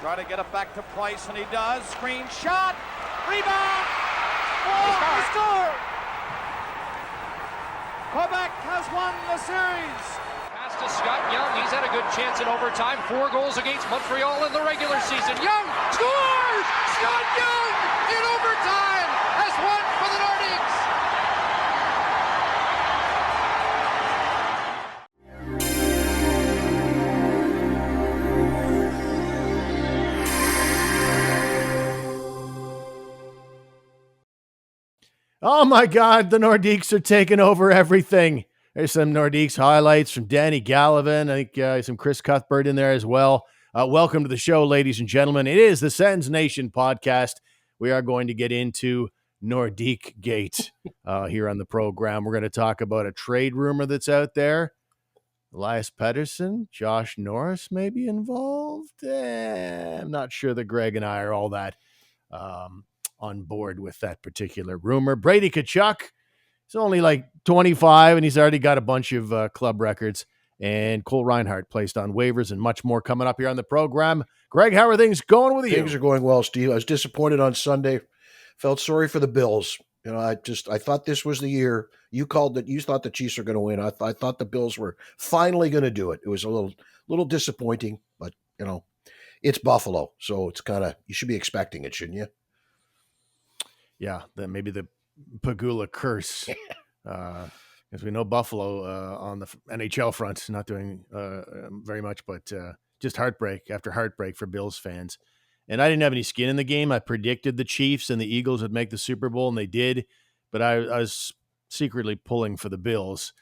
Try to get it back to Price, and he does. Screen shot. Rebound. Oh, he scored. Quebec has won the series. Pass to Scott Young. He's had a good chance in overtime. 4 goals against Montreal in the regular season. Young scores! Scott Young in overtime has won for the Nordiques. Oh my God, the Nordiques are taking over everything. There's some Nordiques highlights from Danny Gallivan. I think some Chris Cuthbert in there as well. Welcome to the show, ladies and gentlemen. It is the Sens Nation podcast. We are going to get into Nordiques-Gate here on the program. We're going to talk about a trade rumor that's out there. Elias Pettersson, Josh Norris may be involved. I'm not sure that Greg and I are all that on board with that particular rumor. Brady Tkachuk, he's only like 25, and he's already got a bunch of club records. And Cole Reinhardt placed on waivers, and much more coming up here on the program. Greg, how are things going with you? Things are going well, Steve. I was disappointed on Sunday. Felt sorry for the Bills. You know, I thought this was the year. You called that. You thought the Chiefs were going to win. I thought the Bills were finally going to do it. It was a little disappointing, but you know, it's Buffalo, so it's kind of, you should be expecting it, shouldn't you? Yeah, then maybe the Pagula curse, as we know Buffalo on the NHL front not doing very much, but just heartbreak after heartbreak for Bills fans. And I didn't have any skin in the game. I predicted the Chiefs and the Eagles would make the Super Bowl, and they did. But I was secretly pulling for the Bills,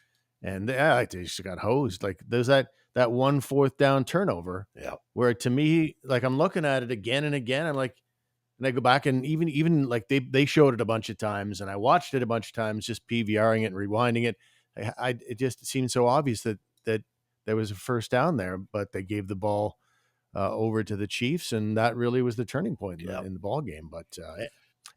and they just got hosed. Like there's that 1 4th down turnover, where to me, like I'm looking at it again and again, I'm like. And I go back and even like they showed it a bunch of times, and I watched it a bunch of times, just PVRing it and rewinding it. It just seemed so obvious that there was a first down there, but they gave the ball over to the Chiefs, and that really was the turning point in the ball game. But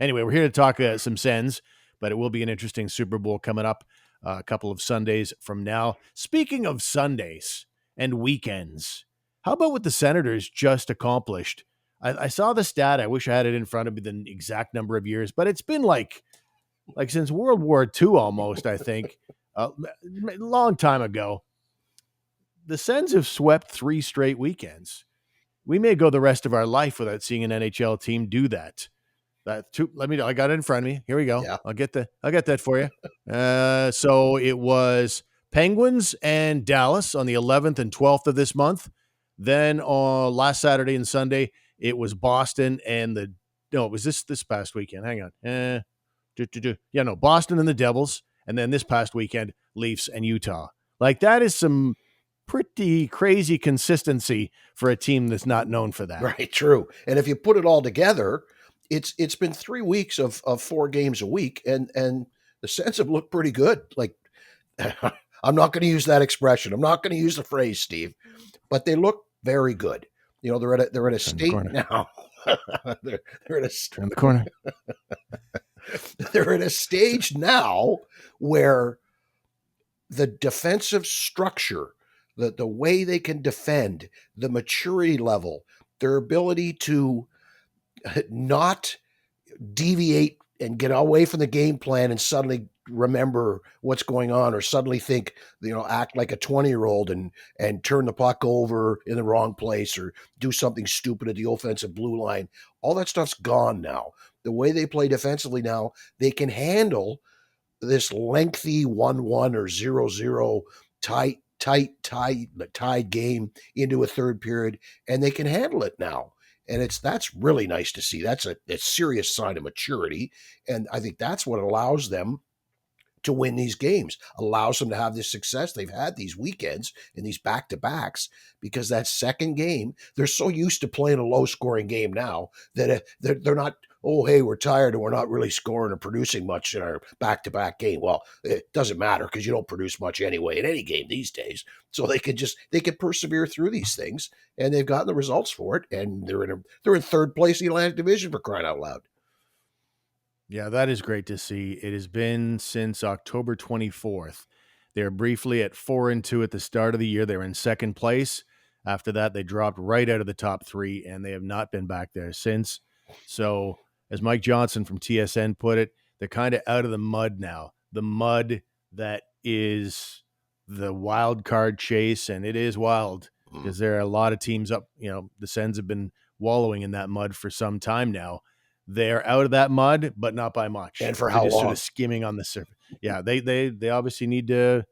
anyway, we're here to talk some Sens, but it will be an interesting Super Bowl coming up a couple of Sundays from now. Speaking of Sundays and weekends, how about what the Senators just accomplished? I saw the stat. I wish I had it in front of me, the exact number of years, but it's been like since World War II almost, I think, a long time ago. The Sens have swept 3 straight weekends. We may go the rest of our life without seeing an NHL team do that. I got it in front of me. Here we go. Yeah. I'll get that for you. So it was Penguins and Dallas on the 11th and 12th of this month. Then on last Saturday and Sunday, it was Boston and it was this past weekend. Hang on. Boston and the Devils. And then this past weekend, Leafs and Utah. Like that is some pretty crazy consistency for a team that's not known for that. Right, true. And if you put it all together, it's been 3 weeks of 4 games a week, and the Sens have looked pretty good. Like I'm not going to use that expression. I'm not going to use the phrase, Steve, but they look very good. You know, they're at a state now. they're at a in the corner. They're at a stage now where the defensive structure, the way they can defend, the maturity level, their ability to not deviate and get away from the game plan and suddenly remember what's going on, or suddenly think, act like a 20-year-old and turn the puck over in the wrong place, or do something stupid at the offensive blue line. All that stuff's gone now. The way they play defensively now, they can handle this lengthy 1-1 or 0-0 tied game into a third period, and they can handle it now. And that's really nice to see. That's a serious sign of maturity. And I think that's what allows them to win these games, allows them to have this success they've had these weekends and these back-to-backs, because that second game, they're so used to playing a low-scoring game now that they're not, oh, hey, we're tired and we're not really scoring or producing much in our back-to-back game. Well, it doesn't matter because you don't produce much anyway in any game these days. So they can persevere through these things, and they've gotten the results for it, and they're in third place in the Atlantic Division, for crying out loud. Yeah, that is great to see. It has been since October 24th. They're briefly at 4-2 at the start of the year. They're in second place. After that, they dropped right out of the top 3, and they have not been back there since. So, as Mike Johnson from TSN put it, they're kind of out of the mud now. The mud that is the wild card chase, and it is wild because there are a lot of teams up. The Sens have been wallowing in that mud for some time now. They're out of that mud, but not by much. And for They're how just long? sort of skimming on the surface. Yeah, they obviously need to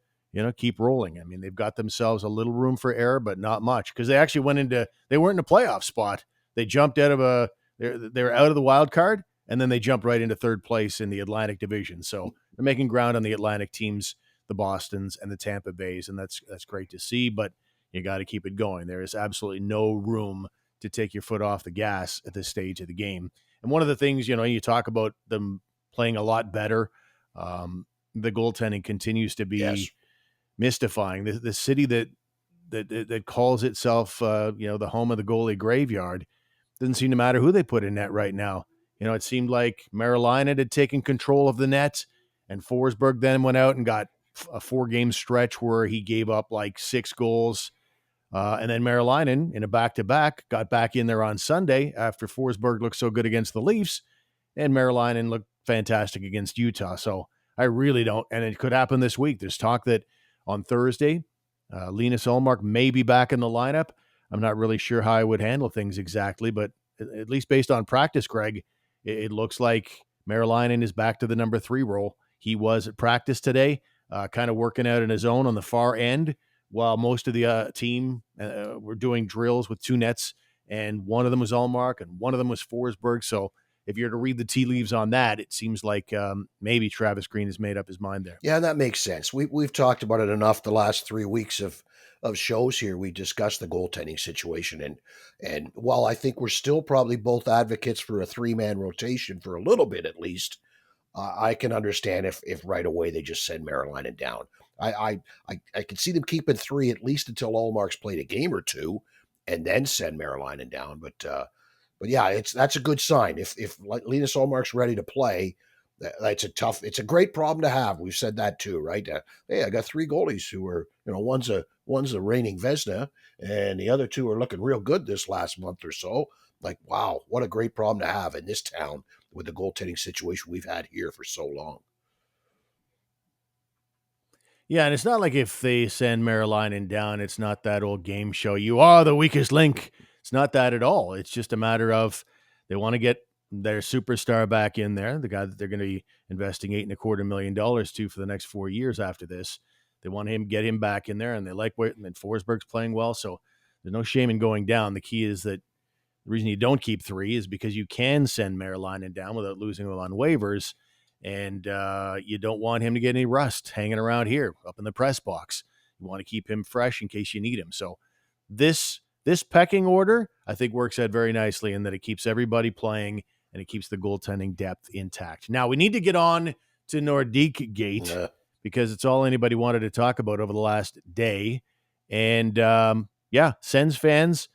keep rolling. I mean, they've got themselves a little room for error, but not much because they actually they weren't in a playoff spot. They jumped out of they're out of the wild card, and then they jumped right into third place in the Atlantic Division. So they're making ground on the Atlantic teams, the Bostons and the Tampa Bays, and that's great to see, but you got to keep it going. There is absolutely no room to take your foot off the gas at this stage of the game. And one of the things, you talk about them playing a lot better. The goaltending continues to be mystifying. The city that calls itself, the home of the goalie graveyard, doesn't seem to matter who they put in net right now. It seemed like Maryland had taken control of the net, and Forsberg then went out and got a 4-game stretch where he gave up like 6 goals. And then Maryland, in a back-to-back, got back in there on Sunday after Forsberg looked so good against the Leafs, and Maryland looked fantastic against Utah. So I really don't, and it could happen this week. There's talk that on Thursday, Linus Ullmark may be back in the lineup. I'm not really sure how I would handle things exactly, but at least based on practice, Greg, it looks like Maryland is back to the number 3 role. He was at practice today, kind of working out on his own on the far end, while most of the team were doing drills with 2 nets, and one of them was Ullmark and one of them was Forsberg. So if you're to read the tea leaves on that, it seems like maybe Travis Green has made up his mind there. Yeah, that makes sense. We've talked about it enough the last 3 weeks of shows here. We discussed the goaltending situation, and while I think we're still probably both advocates for a 3-man rotation for a little bit at least, I can understand if right away they just send Maryland down. I can see them keeping 3 at least until Ullmark's played a game or 2, and then send Maryland down. But yeah, that's a good sign. If Linus Ullmark's ready to play, it's a great problem to have. We've said that too, right? Hey, I got 3 goalies who are, one's a reigning Vezina, and the other 2 are looking real good this last month or so. Like, wow, what a great problem to have in this town with the goaltending situation we've had here for so long. Yeah, and it's not like if they send Maryland down, it's not that old game show. You are the weakest link. It's not that at all. It's just a matter of they want to get their superstar back in there, the guy that they're going to be investing $8.25 million to for the next 4 years after this. They want to get him back in there, and they like what and Forsberg's playing well, so there's no shame in going down. The key is that the reason you don't keep 3 is because you can send Maryland down without losing them on waivers. And you don't want him to get any rust hanging around here up in the press box. You want to keep him fresh in case you need him. So this pecking order, I think, works out very nicely in that it keeps everybody playing and it keeps the goaltending depth intact. Now, we need to get on to Nordiques-Gate because it's all anybody wanted to talk about over the last day. And, Sens fans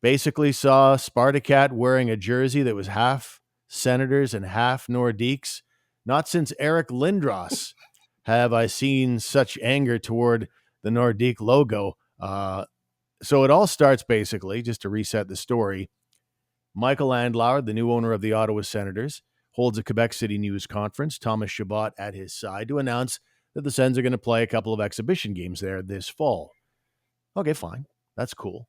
basically saw Sparta-chat wearing a jersey that was half Senators and half Nordiques. Not since Eric Lindros have I seen such anger toward the Nordique logo. So it all starts basically, just to reset the story. Michael Andlauer, the new owner of the Ottawa Senators, holds a Quebec City news conference, Thomas Chabot at his side, to announce that the Sens are going to play a couple of exhibition games there this fall. Okay, fine. That's cool.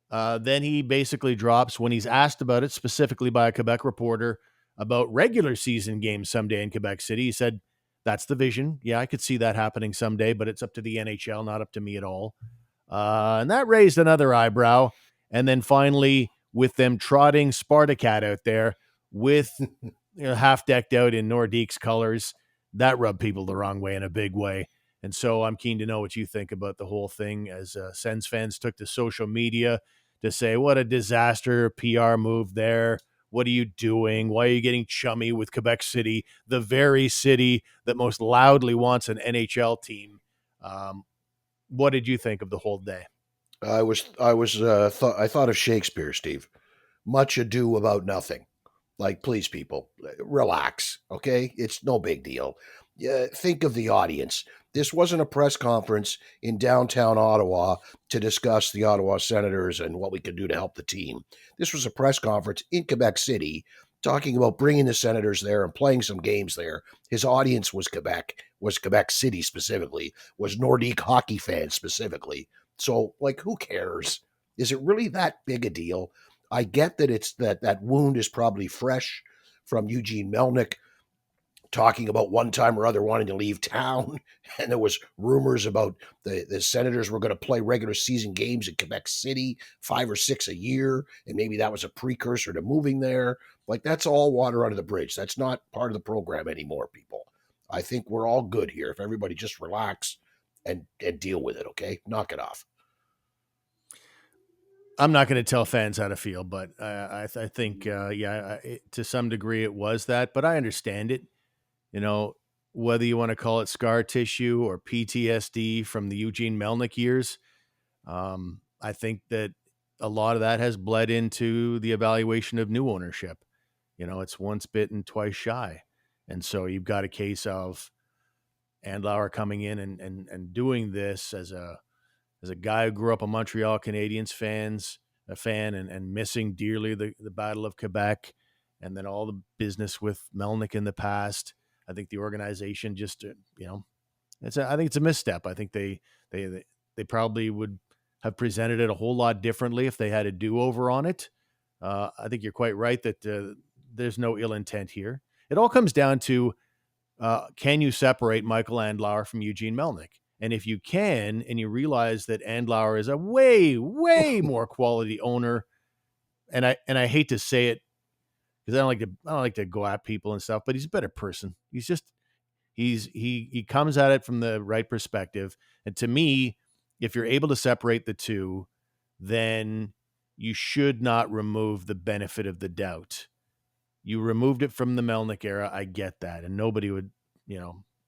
Then he basically drops, when he's asked about it specifically by a Quebec reporter, about regular season games someday in Quebec City. He said, that's the vision. Yeah, I could see that happening someday, but it's up to the NHL, not up to me at all. And that raised another eyebrow. And then finally, with them trotting Sparta-chat out there with half decked out in Nordiques colors, that rubbed people the wrong way in a big way. And so I'm keen to know what you think about the whole thing as Sens fans took to social media to say, what a disaster PR move there. What are you doing? Why are you getting chummy with Quebec City, the very city that most loudly wants an NHL team? What did you think of the whole day? I thought of Shakespeare, Steve. Much ado about nothing. Like, please, people, relax, okay? It's no big deal. Think of the audience. This wasn't a press conference in downtown Ottawa to discuss the Ottawa Senators and what we could do to help the team. This was a press conference in Quebec City talking about bringing the Senators there and playing some games there. His audience was Quebec City specifically, was Nordique hockey fans specifically. So, like, who cares? Is it really that big a deal? I get that it's that wound is probably fresh from Eugene Melnyk talking about one time or other wanting to leave town. And there was rumors about the Senators were going to play regular season games in Quebec City, 5 or 6 a year. And maybe that was a precursor to moving there. Like, that's all water under the bridge. That's not part of the program anymore, people. I think we're all good here. If everybody just relax and deal with it, okay? Knock it off. I'm not going to tell fans how to feel, but I think, to some degree it was that, but I understand it. You know, whether you want to call it scar tissue or PTSD from the Eugene Melnyk years, I think that a lot of that has bled into the evaluation of new ownership. You know, it's once bitten, twice shy. And so you've got a case of Andlauer coming in and doing this as a guy who grew up a Montreal Canadiens fan and missing dearly the Battle of Quebec, and then all the business with Melnyk in the past. I think the organization just, I think it's a misstep. I think they probably would have presented it a whole lot differently if they had a do-over on it. I think you're quite right that there's no ill intent here. It all comes down to, can you separate Michael Andlauer from Eugene Melnyk? And if you can, and you realize that Andlauer is a way, way more quality owner, and I hate to say it because I don't like to go at people and stuff, but he's a better person. He comes at it from the right perspective. And to me, if you're able to separate the two, then you should not remove the benefit of the doubt. You removed it from the Melnyk era. I get that. And nobody would,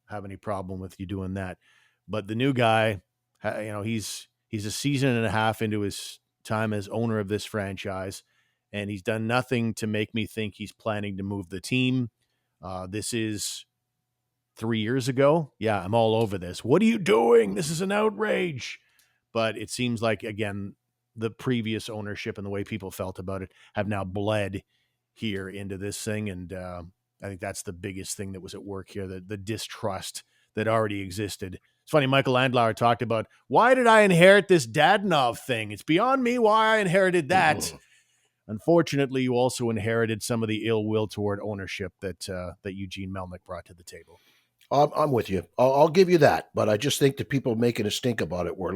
have any problem with you doing that. But the new guy, he's a season and a half into his time as owner of this franchise, and he's done nothing to make me think he's planning to move the team. This is 3 years ago. Yeah, I'm all over this. What are you doing? This is an outrage. But it seems like, again, the previous ownership and the way people felt about it have now bled here into this thing. And I think that's the biggest thing that was at work here, the distrust that already existed. It's funny, Michael Andlauer talked about, why did I inherit this Dadonov thing? It's beyond me why I inherited that. Unfortunately, you also inherited some of the ill will toward ownership that Eugene Melnyk brought to the table. I'm with you. I'll give you that, but I just think the people making a stink about it were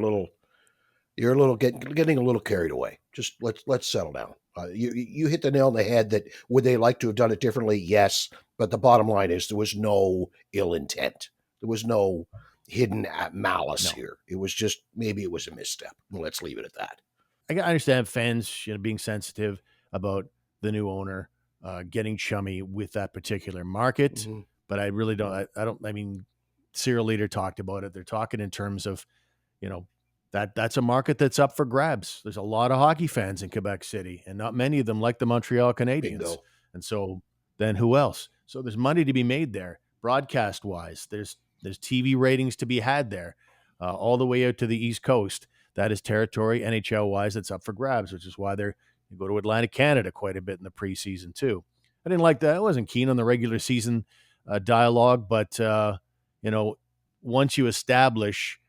getting a little carried away. Just let's settle down. You hit the nail on the head that would they like to have done it differently? Yes, but the bottom line is there was no ill intent. There was no hidden malice here. It was just maybe it was a misstep. Let's leave it at that. I understand fans, being sensitive about the new owner getting chummy with that particular market, Mm-hmm. but I really don't. I mean, Cyril Leader talked about it. They're talking in terms of, that's a market that's up for grabs. There's a lot of hockey fans in Quebec City, and not many of them like the Montreal Canadiens. Bingo. And so then who else? So there's money to be made there, broadcast wise. There's TV ratings to be had there, all the way out to the East Coast. That is territory NHL wise that's up for grabs, which is why they go to Atlantic Canada quite a bit in the preseason too. I didn't like that. I wasn't keen on the regular season dialogue, but once you establish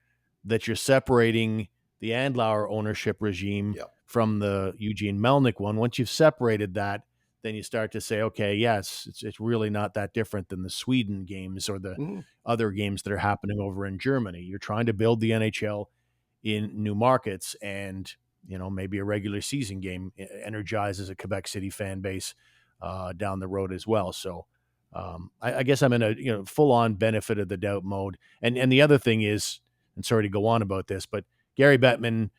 that you're separating the Andlauer ownership regime from the Eugene Melnyk one, once you've separated that, then you start to say, okay, yes, it's really not that different than the Sweden games or the other games that are happening over in Germany. You're trying to build the NHL in new markets, and maybe a regular season game energizes a Quebec City fan base down the road as well. So I guess I'm in a full-on benefit of the doubt mode. And the other thing is, and sorry to go on about this, but Gary Bettman,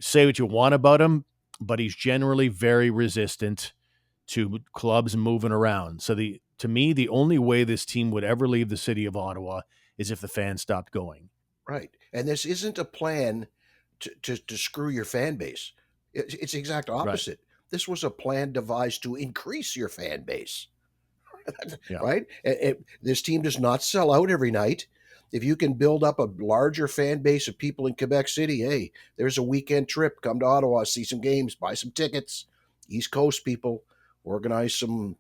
say what you want about him, but he's generally very resistant to clubs moving around. So to me, the only way this team would ever leave the city of Ottawa is if the fans stopped going. Right. And this isn't a plan to screw your fan base. It's the exact opposite. Right. This was a plan devised to increase your fan base. Right? This team does not sell out every night. if you can build up a larger fan base of people in Quebec City, hey, there's a weekend trip. Come to Ottawa, see some games, buy some tickets. East Coast people, organize some,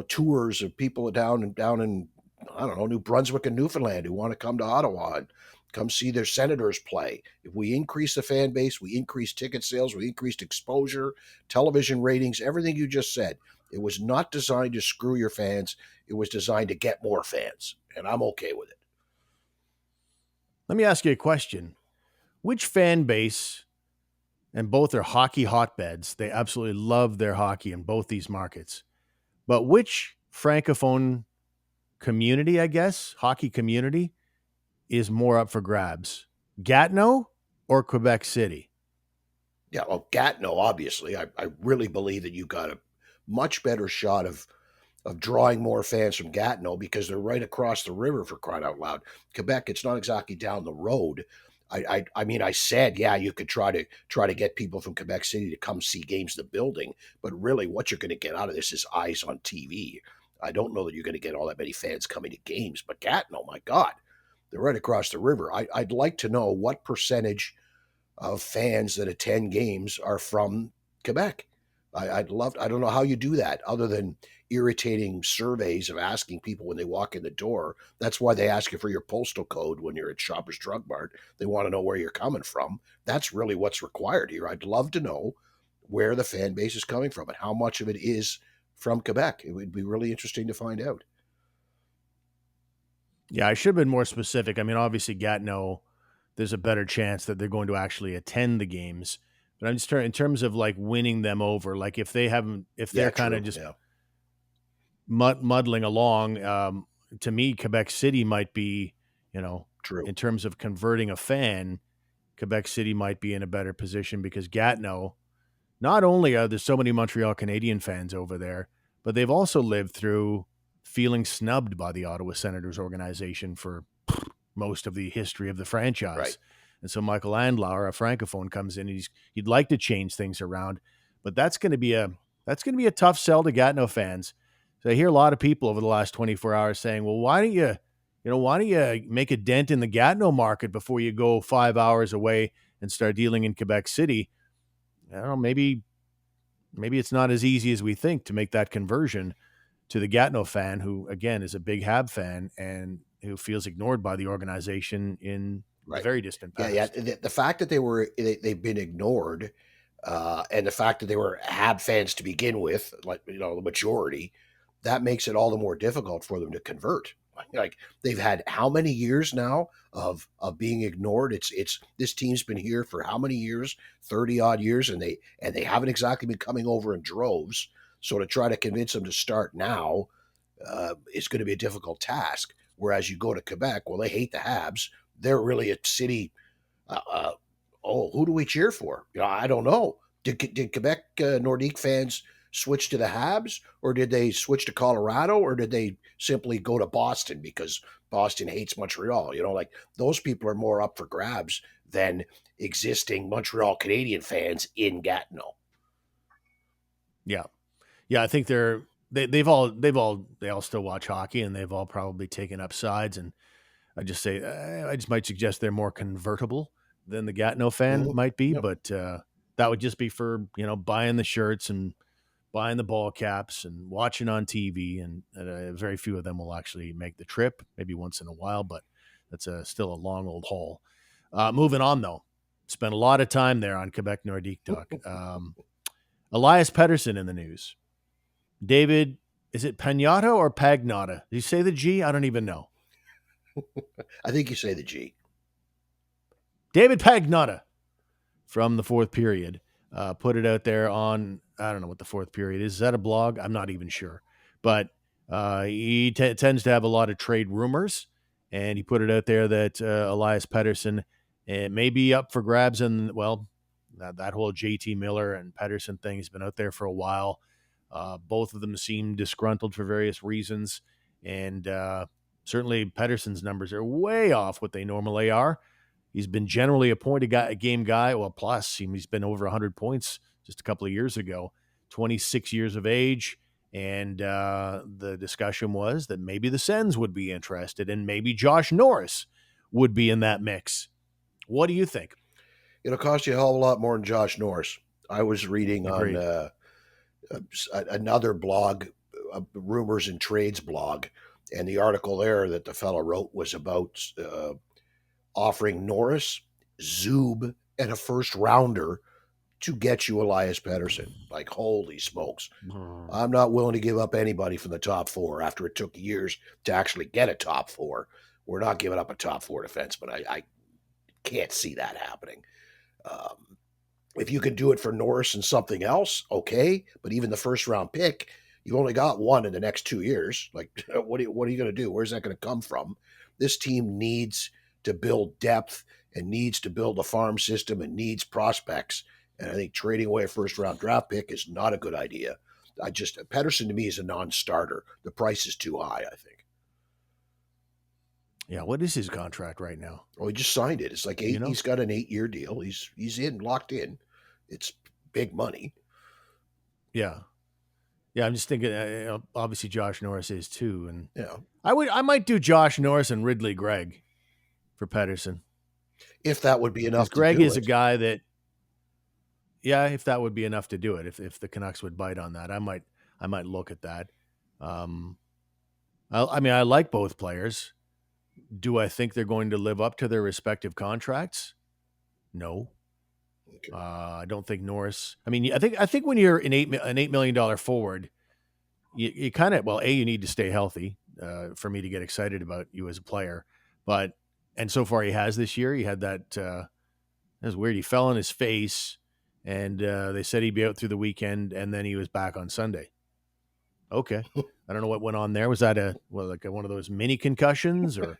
tours of people down in I don't know, New Brunswick and Newfoundland who want to come to Ottawa and come see their Senators play. If we increase the fan base, we increase ticket sales, we increased exposure, television ratings, everything you just said. It was not designed to screw your fans. It was designed to get more fans, and I'm okay with it. Let me ask you a question. Which fan base, and both are hockey hotbeds, they absolutely love their hockey in both these markets, but which Francophone community, I guess, hockey community, is more up for grabs? Gatineau or Quebec City? Yeah, well, Gatineau, obviously. I really believe that you got a much better shot of drawing more fans from Gatineau because they're right across the river, for crying out loud. Quebec, it's not exactly down the road. I mean, I said, yeah, you could try to get people from Quebec City to come see games in the building, but really what you're going to get out of this is eyes on TV. I don't know that you're going to get all that many fans coming to games, but Gatineau, my God, they're right across the river. I'd like to know what percentage of fans that attend games are from Quebec. I don't know how you do that other than irritating surveys of asking people when they walk in the door. That's why they ask you for your postal code when you're at Shoppers Drug Mart. They want to know where you're coming from. That's really what's required here. I'd love to know where the fan base is coming from and how much of it is from Quebec. It would be really interesting to find out. Yeah, I should have been more specific. I mean, obviously Gatineau, there's a better chance that they're going to actually attend the games. But I'm just in terms of like winning them over, like if they're kind of just muddling along, to me, Quebec City might be, True. in terms of converting a fan, Quebec City might be in a better position because Gatineau, not only are there so many Montreal Canadian fans over there, but they've also lived through feeling snubbed by the Ottawa Senators organization for most of the history of the franchise. Right. And so Michael Andlauer, a Francophone, comes in. He'd like to change things around, but that's going to be a tough sell to Gatineau fans. So I hear a lot of people over the last 24 hours saying, "Well, why don't you make a dent in the Gatineau market before you go 5 hours away and start dealing in Quebec City?" I don't know, maybe it's not as easy as we think to make that conversion to the Gatineau fan, who again is a big Hab fan and who feels ignored by the organization in the very distant past. Yeah. The fact that they've been ignored, and the fact that they were Hab fans to begin with, like the majority, that makes it all the more difficult for them to convert. Like they've had how many years now of being ignored? It's this team's been here for how many years? 30 odd years, and they haven't exactly been coming over in droves. So to try to convince them to start now is going to be a difficult task. Whereas you go to Quebec, well, they hate the Habs. They're really a city. Who do we cheer for? I don't know. Did Quebec Nordique fans switch to the Habs, or did they switch to Colorado, or did they simply go to Boston because Boston hates Montreal? Like those people are more up for grabs than existing Montreal Canadian fans in Gatineau. Yeah. I think they all still watch hockey, and they've all probably taken up sides. And I just might suggest they're more convertible than the Gatineau fan might be, but that would just be for buying the shirts and buying the ball caps and watching on TV. And very few of them will actually make the trip, maybe once in a while, but that's still a long old haul. Moving on though, spent a lot of time there on Quebec Nordique talk. Elias Pettersson in the news. David, is it Pagnotta or Pagnotta? Do you say the G? I don't even know. I think you say the G. David Pagnotta from the fourth period put it out there on, I don't know what the fourth period is. Is that a blog? I'm not even sure. But he tends to have a lot of trade rumors, and he put it out there that Elias Pettersson may be up for grabs. And, well, that whole JT Miller and Pettersson thing has been out there for a while. Both of them seem disgruntled for various reasons. And certainly Pettersson's numbers are way off what they normally are. He's been generally a point-a-game guy. Well, plus, he's been over 100 points just a couple of years ago. 26 years of age. And the discussion was that maybe the Sens would be interested, and maybe Josh Norris would be in that mix. What do you think? It'll cost you a hell of a lot more than Josh Norris. I was reading Agreed. on another blog, Rumours and Trades blog, and the article there that the fellow wrote was about offering Norris, Zub, and a first rounder to get you Elias Pettersson. Like, holy smokes. I'm not willing to give up anybody from the top four after it took years to actually get a top four. We're not giving up a top four defenseman. I can't see that happening. If you could do it for Norris and something else, okay. But even the first round pick, you've only got one in the next 2 years. Like, what are you going to do? Where's that going to come from? This team needs to build depth and needs to build a farm system and needs prospects. And I think trading away a first round draft pick is not a good idea. Pettersson to me is a non-starter. The price is too high, I think. Yeah, what is his contract right now? Well, he just signed it. It's like he's got an 8-year deal. He's locked in. It's big money. Yeah. Yeah, I'm just thinking, obviously Josh Norris is too. And yeah, I might do Josh Norris and Ridley Gregg for Pettersson. If that would be enough to Greg do is it. a guy that, yeah, if that would be enough to do it, if the Canucks would bite on that, I might look at that. I like both players. Do I think they're going to live up to their respective contracts? No. Okay. I don't think Norris. I mean, I think when you're an $8 million forward, you kind of, you need to stay healthy for me to get excited about you as a player. And so far he has this year. He had that. It was weird. He fell on his face, and they said he'd be out through the weekend, and then he was back on Sunday. Okay. I don't know what went on there. Was that like one of those mini concussions, or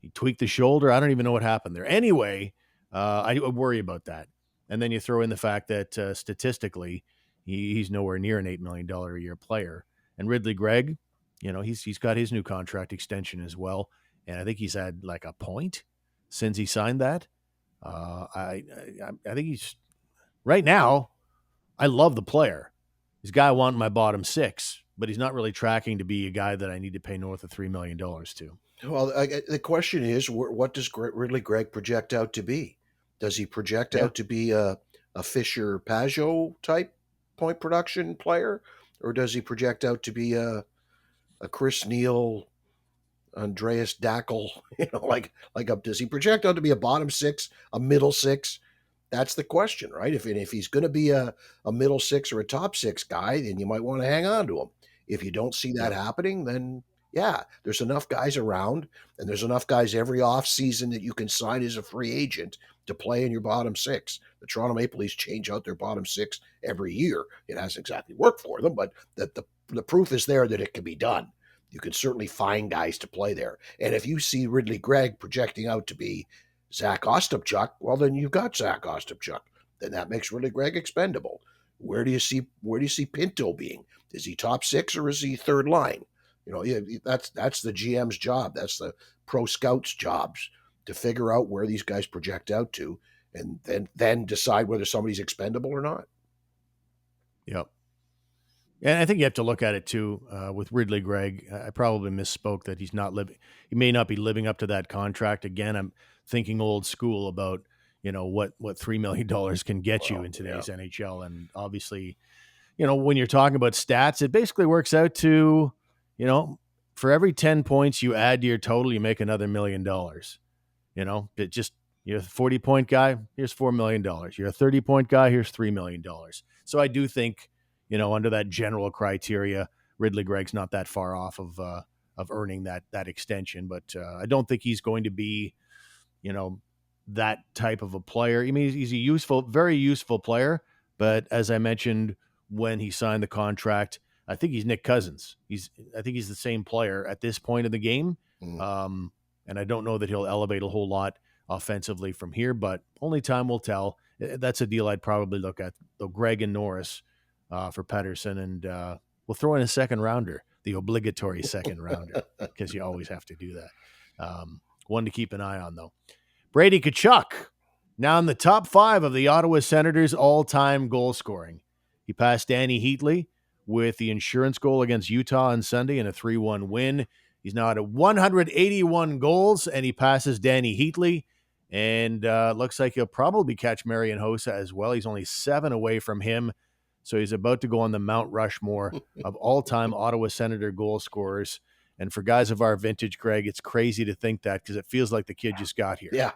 he tweaked the shoulder? I don't even know what happened there. Anyway, I worry about that. And then you throw in the fact that statistically, he's nowhere near an $8 million a year player. And Ridley Gregg, he's got his new contract extension as well. And I think he's had like a point since he signed that. I think he's right now. I love the player. He's a guy I want in my bottom six, but he's not really tracking to be a guy that I need to pay north of $3 million to. Well, the question is, what does Ridley Gregg project out to be? Does he project out to be a Fisher Pajot type point production player, or does he project out to be a Chris Neal, Andreas Dackel? Does he project out to be a bottom six, a middle six? That's the question, right? If he's going to be a middle six or a top six guy, then you might want to hang on to him. If you don't see that happening, then yeah, there's enough guys around, and there's enough guys every offseason that you can sign as a free agent to play in your bottom six. The Toronto Maple Leafs change out their bottom six every year. It hasn't exactly worked for them, but the proof is there that it can be done. You can certainly find guys to play there. And if you see Ridley Gregg projecting out to be Zach Ostapchuk, well, then you've got Zach Ostapchuk. Then that makes Ridley Gregg expendable. Where do you see Pinto being? Is he top six or is he third line? That's the GM's job. That's the pro scouts' jobs to figure out where these guys project out to, and then decide whether somebody's expendable or not. Yep. And I think you have to look at it too with Ridley Gregg. I probably misspoke that he may not be living up to that contract. Again, I'm thinking old school about what $3 million can get you in today's NHL, and obviously, when you're talking about stats, it basically works out to, for every 10 points you add to your total, you make another $1 million. You're a 40-point guy, here's $4 million. You're a 30-point guy, here's $3 million. So I do think, under that general criteria, Ridley Gregg's not that far off of earning that extension. But I don't think he's going to be, that type of a player. I mean, he's a very useful player. But as I mentioned, when he signed the contract, I think he's Nick Cousins. I think he's the same player at this point of the game. And I don't know that he'll elevate a whole lot offensively from here, but only time will tell. That's a deal I'd probably look at, though. Gregg and Norris for Pettersson, and we'll throw in a second rounder, the obligatory second rounder, because you always have to do that. One to keep an eye on, though. Brady Tkachuk, now in the top 5 of the Ottawa Senators' all-time goal scoring. He passed Danny Heatley with the insurance goal against Utah on Sunday in a 3-1 win. He's now at 181 goals, and he passes Danny Heatley. And looks like he'll probably catch Marian Hossa as well. He's only 7 away from him. So he's about to go on the Mount Rushmore of all-time Ottawa Senator goal scorers. And for guys of our vintage, Greg, it's crazy to think that because it feels like the kid just got here. Yeah.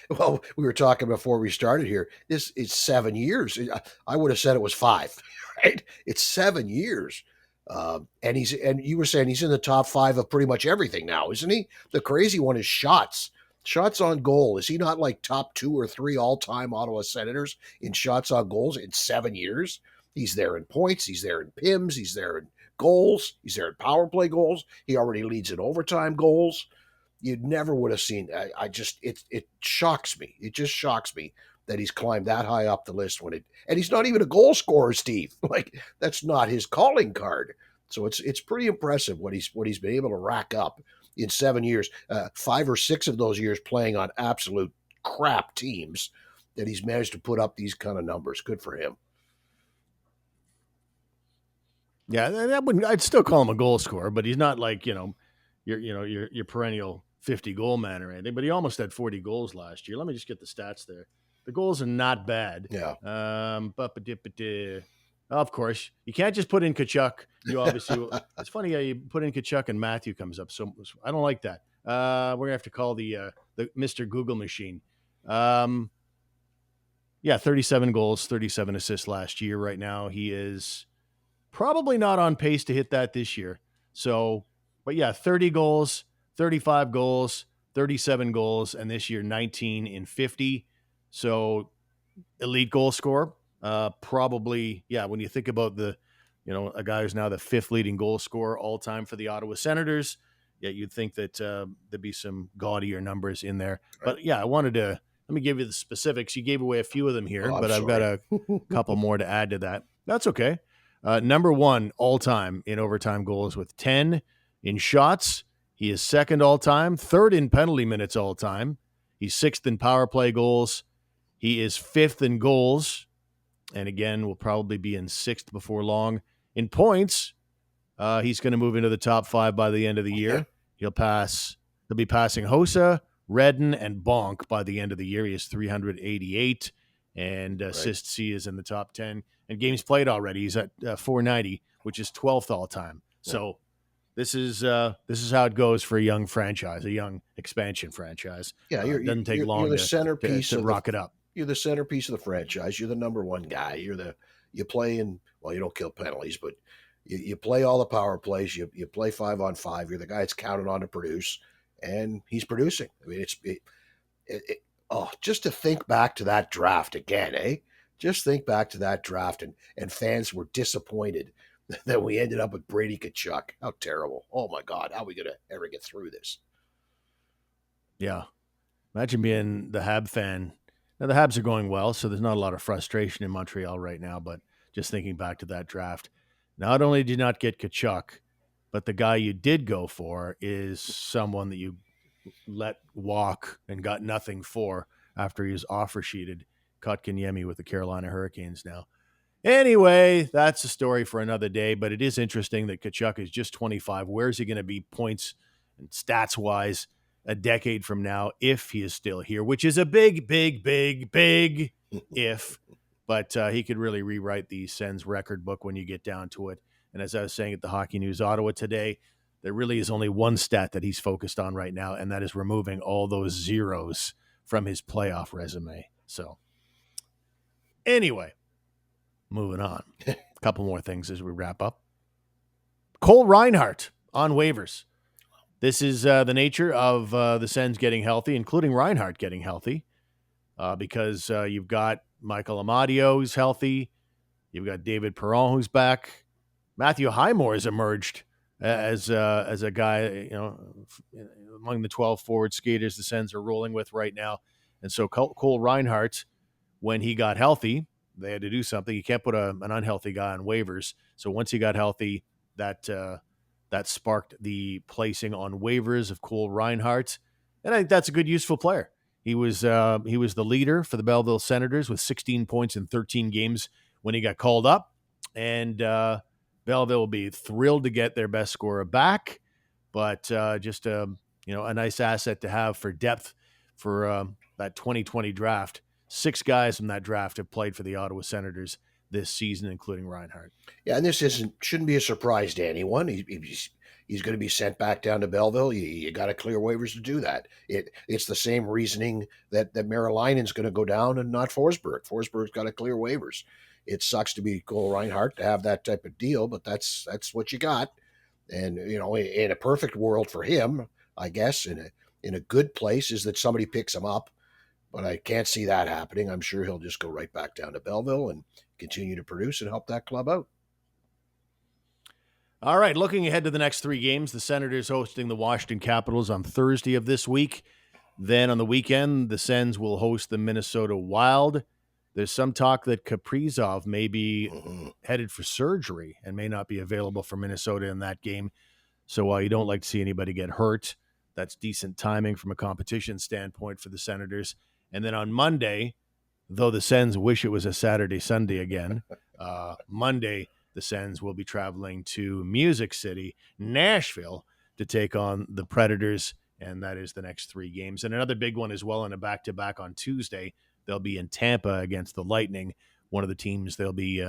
Well, we were talking before we started here. This is 7 years. I would have said it was 5, right? It's 7 years. And you were saying he's in the top 5 of pretty much everything now, isn't he? The crazy one is shots. Shots on goal. Is he not like top 2 or 3 all-time Ottawa Senators in shots on goals in 7 years? He's there in points. He's there in PIMs. He's there in goals. He's there in power play goals. He already leads in overtime goals. You never would have seen. It shocks me. It just shocks me that he's climbed that high up the list and he's not even a goal scorer, Steve. Like, that's not his calling card. So it's pretty impressive what he's been able to rack up in 7 years. 5 or 6 of those years playing on absolute crap teams, that he's managed to put up these kind of numbers. Good for him. Yeah, I'd still call him a goal scorer, but he's not like, your perennial 50 goal man or anything, but he almost had 40 goals last year. Let me just get the stats there. The goals are not bad. Yeah. Of course, you can't just put in Tkachuk. You obviously, it's funny how you put in Tkachuk and Matthew comes up. So I don't like that. We're gonna have to call the Mr. Google machine. 37 goals, 37 assists last year. Right now, he is probably not on pace to hit that this year. So, but 30 goals, 35 goals, 37 goals, and this year 19 in 50. So, elite goal scorer. Probably, when you think about a guy who's now the 5th leading goal scorer all time for the Ottawa Senators, you'd think that there'd be some gaudier numbers in there. Right. But let me give you the specifics. You gave away a few of them here, but I've got a couple more to add to that. That's okay. Number 1 all time in overtime goals with 10. In shots, he is 2nd all time, 3rd in penalty minutes all time. He's 6th in power play goals. He is 5th in goals. And again, will probably be in 6th before long. In points, he's going to move into the top 5 by the end of the year. He'll be passing Hossa, Redden, and Bonk by the end of the year. He has 388. And assists, he is in the top 10. And games played already, he's at 490, which is 12th all time. Yeah. So this is how it goes for a young franchise, a young expansion franchise. Yeah, it doesn't take long you're the centerpiece to rock it up. You're the centerpiece of the franchise. You're the number 1 guy. You play in, you don't kill penalties, but you play all the power plays. You play 5-on-5. You're the guy that's counted on to produce, and he's producing. I mean, just to think back to that draft again, eh? Just think back to that draft, and fans were disappointed that we ended up with Brady Tkachuk. How terrible. Oh, my God. How are we going to ever get through this? Yeah. Imagine being the Hab fan. Now, the Habs are going well, so there's not a lot of frustration in Montreal right now, but just thinking back to that draft, not only did you not get Tkachuk, but the guy you did go for is someone that you let walk and got nothing for after he was offer sheeted. Kotkaniemi with the Carolina Hurricanes now. Anyway, that's a story for another day, but it is interesting that Tkachuk is just 25. Where's he going to be points and stats-wise a decade from now if he is still here, which is a big, big, big, big if. But he could really rewrite the Sens record book when you get down to it. And as I was saying at the Hockey News Ottawa today, there really is only one stat that he's focused on right now, and that is removing all those zeros from his playoff resume. So anyway, moving on. A couple more things as we wrap up. Cole Reinhardt on waivers. This is the nature of the Sens getting healthy, including Reinhardt getting healthy, because you've got Michael Amadio who's healthy. You've got David Perron who's back. Matthew Highmore has emerged as a guy, among the 12 forward skaters the Sens are rolling with right now. And so Cole Reinhardt, when he got healthy, they had to do something. You can't put an unhealthy guy on waivers. So once he got healthy, that sparked the placing on waivers of Cole Reinhardt. And I think that's a good, useful player. He was the leader for the Belleville Senators with 16 points in 13 games when he got called up. And Belleville will be thrilled to get their best scorer back. but just a nice asset to have for depth for that 2020 draft. 6 guys from that draft have played for the Ottawa Senators this season, including Reinhart. Yeah, and this shouldn't be a surprise to anyone. He's going to be sent back down to Belleville. You got to clear waivers to do that. It's the same reasoning that Marilainen's going to go down and not Forsberg. Forsberg's got to clear waivers. It sucks to be Cole Reinhart to have that type of deal, but that's what you got. And in a perfect world for him, I guess in a good place is that somebody picks him up. But I can't see that happening. I'm sure he'll just go right back down to Belleville and continue to produce and help that club out. All right, looking ahead to the next 3 games, the Senators hosting the Washington Capitals on Thursday of this week. Then on the weekend, the Sens will host the Minnesota Wild. There's some talk that Kaprizov may be headed for surgery and may not be available for Minnesota in that game. So while you don't like to see anybody get hurt, that's decent timing from a competition standpoint for the Senators. And then on Monday, though the Sens wish it was a Saturday-Sunday again, Monday the Sens will be traveling to Music City, Nashville, to take on the Predators, and that is the next 3 games. And another big one as well in a back-to-back on Tuesday. They'll be in Tampa against the Lightning, one of the teams they'll be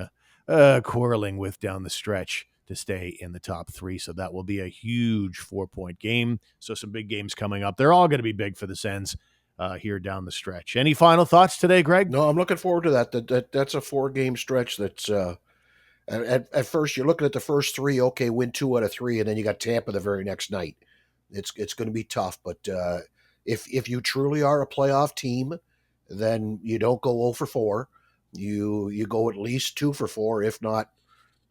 quarreling with down the stretch to stay in the top 3. So that will be a huge 4-point game. So some big games coming up. They're all going to be big for the Sens here down the stretch. Any final thoughts today, Greg? No, I'm looking forward to that. That's a 4-game stretch that's at first you're looking at the first 3, okay, win 2 out of 3, and then you got Tampa the very next night. It's going to be tough, but if you truly are a playoff team, then you don't go 0 for 4. You go at least 2 for 4, if not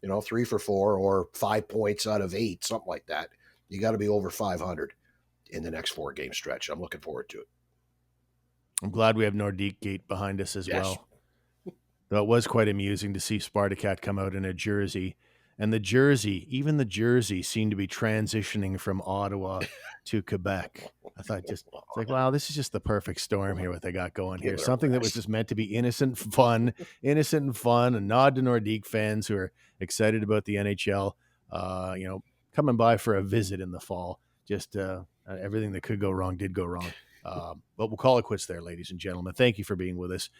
3 for 4 or 5 points out of 8, something like that. You got to be over 500 in the next 4-game stretch. I'm looking forward to it. I'm glad we have Nordiques-Gate behind us as well. Though it was quite amusing to see Sparta-chat come out in a jersey. And even the jersey seemed to be transitioning from Ottawa to Quebec. I thought it's like, wow, this is just the perfect storm here, what they got going here. Something that was just meant to be innocent and fun, a nod to Nordique fans who are excited about the NHL, coming by for a visit in the fall. Just everything that could go wrong did go wrong. But we'll call it quits there, ladies and gentlemen. Thank you for being with us.